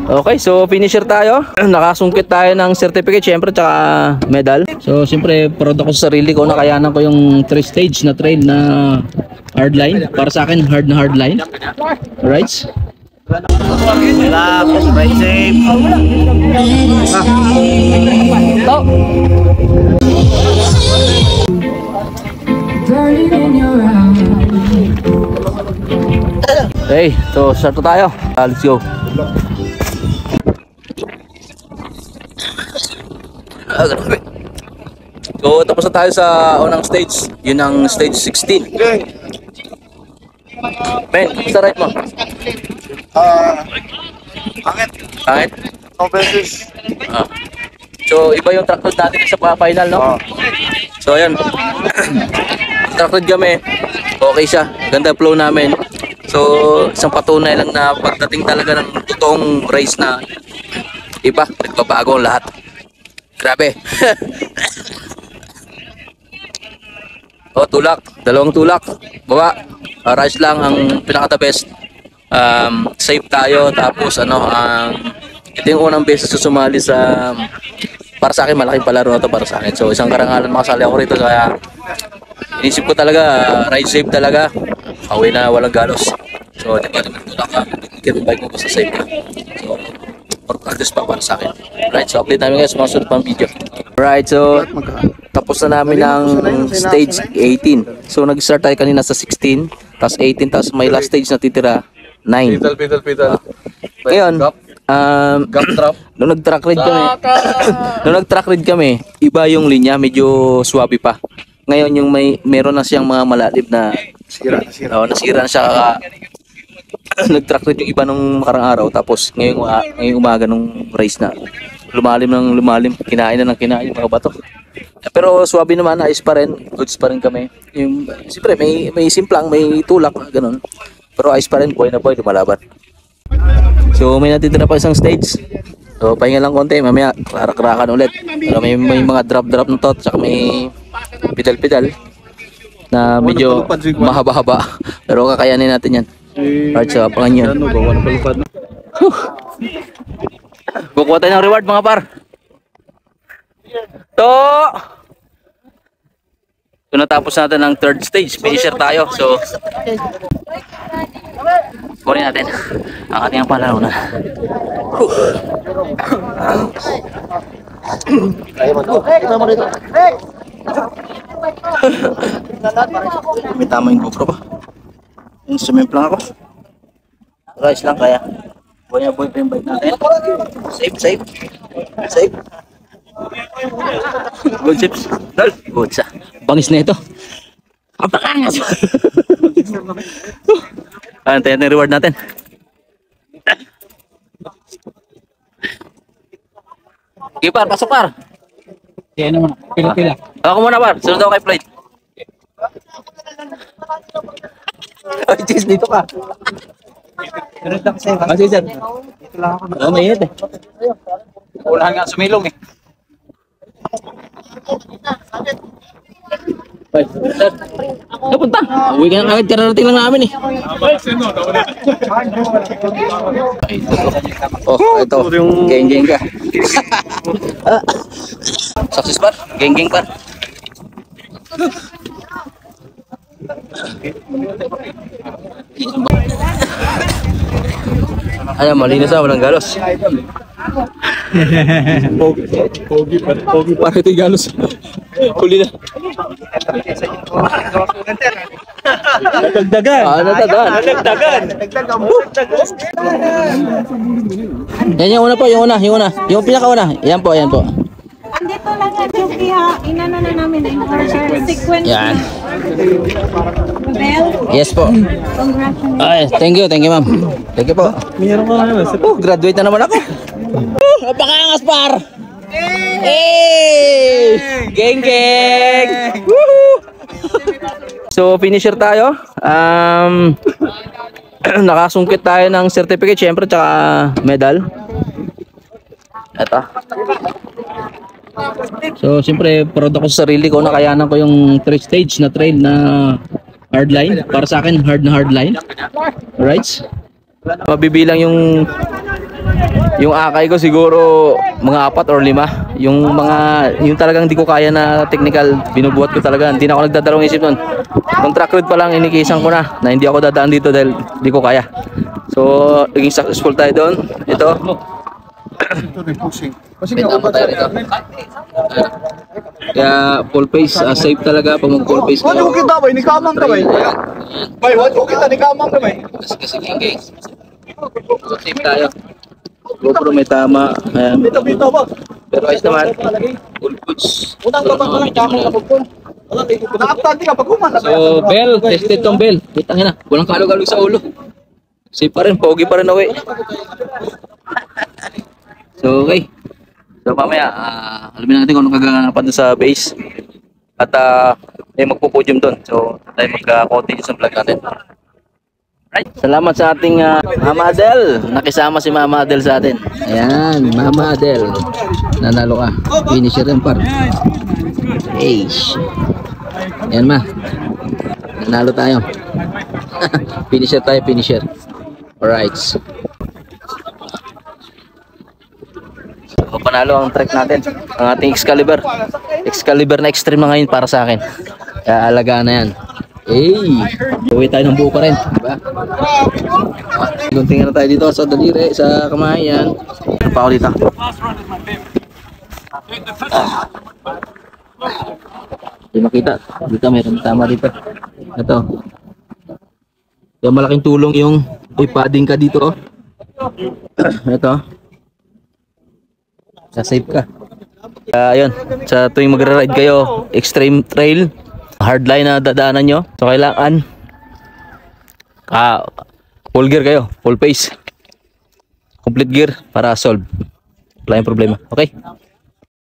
Okay, so finisher tayo. Nakasungkit tayo ng certificate, syempre, tsaka medal. So, syempre, proud ako sa sarili ko. Nakayanan ko yung 3 stage na trail na hard line. Para sa akin, hard na hard line. Alright? Relax, ride safe. Okay, so start na tayo. Let's go. Grabe. So tapos na tayo sa unang stage. Yun ang stage 16. Ben, sa right mo? Pangit. Kahit? No beses. So iba yung track load natin sa final, no? So ayan. Track load kami. Okay siya. Ganda flow namin. So isang patunay lang na pagdating talaga ng totoong race na iba, nagbabago ang lahat. Grabe. Oh, tulak. Dalawang tulak. Baba. Rush lang ang pinaka the best. Safe tayo. Tapos ito yung unang beses na sumali sa, para sa akin malaking palaro na to para sa akin. So isang karangalan makasali ako rito. Kaya inisip ko talaga ride safe talaga. Away na walang galos. So di ba naman tulak ka. Bike mo pa sa safe ka. So for practice pa para sa akin. Right, so update namin guys mga sunod pang video. Right, so tapos na namin ng stage 18. So nag-start tayo kanina sa 16, tapos 18, tapos may last stage na titira 9. Pedal. Ngayon, Gap trap. nung nag-track ride kami, iba yung linya, medyo swabe pa. Ngayon yung meron na siyang mga malalim na nasira na siya. Nag-track ride yung iba nung makarang araw, tapos ngayong umaga nung race na lumalim, kinain na ng kinain mga bato. Pero swabe naman, ayos pa rin, goods pa rin kami. Yung siyempre may simplang, may tulak ganun. Pero ayos pa rin, buhay na buhay, lumalaban. So may natitira pa isang stage. So pahinga lang konti, mamaya krakan ulit. Pero may mga drop na to, tsaka may pedal na medyo mahaba-haba. Pero kakayanin natin yan. Alright, so abangan nyo. Kukuha tayo ng reward mga par. So natapos natin ang third stage. Finisher tayo. So kunin natin ang ating palaro na. May tama yung GoPro ba? Yung sumimp lang ako. Guys lang kaya. Boy pa yung bike natin. Safe. Good chips. Good sa. Bangis na ito. Kapakangas. Antayin yung reward natin. Okay par, pasok par. Yan naman. Pila. Ako muna par. Sunod ako kay flight. Ay, cheese dito ka. Sunod lang sa'yo. Sige sir. Dito lang ako. Mainit eh. Wala nga sumilong eh. Ay, sir. Napunta. Uwi ka na agad. Kararating lang namin eh. Oh, ito. Geng ka. Success par. Geng par. Ano, malinis na, walang galos. Pogi pa ito yung galos. Huli na. Nagdagdagan. Nagdagdagan. Yan yung una po, yung una. Yung pinakauna. Yan po. Andito lang at yung inano na namin na sequence. Yan. Bell. Yes po. Congratulations. Ay, thank you ma'am. Thank you po. Mayroon ka naman. Graduate na naman ako. Napakangas par. Hey! Geng! Woohoo! So finisher tayo. Nakasungkit tayo ng certificate, syempre, tsaka medal. Ito. So syempre, proud ako sa sarili ko. Nakayanan ko yung 3 stage na trail na hard line. Para sa akin, hard na hard line. Alright? Mabibilang yung Yung akay ko siguro mga 4 or 5. Yung talagang di ko kaya na technical, binubuhat ko talaga. Hindi na ako nagdadalawang isip nun. Nung track road pa lang, inikisan ko na hindi ako dadaan dito dahil di ko kaya. So, naging successful tayo doon. Ito. May tama tayo rito. Kaya full face, safe talaga pag mag full face ka. Wala kita ba? Ni kamang ka ba? Bay, wala kita ni kamang ka ba? Kasi guys. So, safe tayo. GoPro may tama. Ayan. Bito ba? Pero ayos naman. Full goods. Unang So, ba ba ni kamang ka pagpon? Wala dito. Nakaptadi ka pag human. So, bell, tested tong bell. Kitang ina, walang kalog-kalog sa ulo. Safe pa rin, pogi pa rin away. So, okay. So, mamaya, alamin natin kung anong kaganapan doon sa base. At may magpo-podium doon. So, tayo magka-continue sa vlog natin. Right. Salamat sa ating Mama Adel. Nakisama si Mama Adel sa atin. Ayan, Mama Adel. Nanalo ka. Finisher yan par. Eish. Ayan ma. Nanalo tayo. Finisher tayo, finisher. Alright. So, panalo ang track natin. Ang ating Excalibur. Excalibur na extreme na ngayon para sa akin. Kaya alagaan na yan. Hey! Uwi tayo ng buo pa rin. Diba? Guntingan na tayo dito sa daliri, sa kamay. Yan. Ano pa ako dito? Hindi makita. Dito mayroon tama dito. Ito. Yung malaking tulong yung padding ka dito. Oh. Ito. Sa-save ka. Ayun, sa tuwing magra-ride kayo, extreme trail, hardline na dadaanan nyo. So kailangan full gear kayo, full face, complete gear para solve wala yung problema. Okay?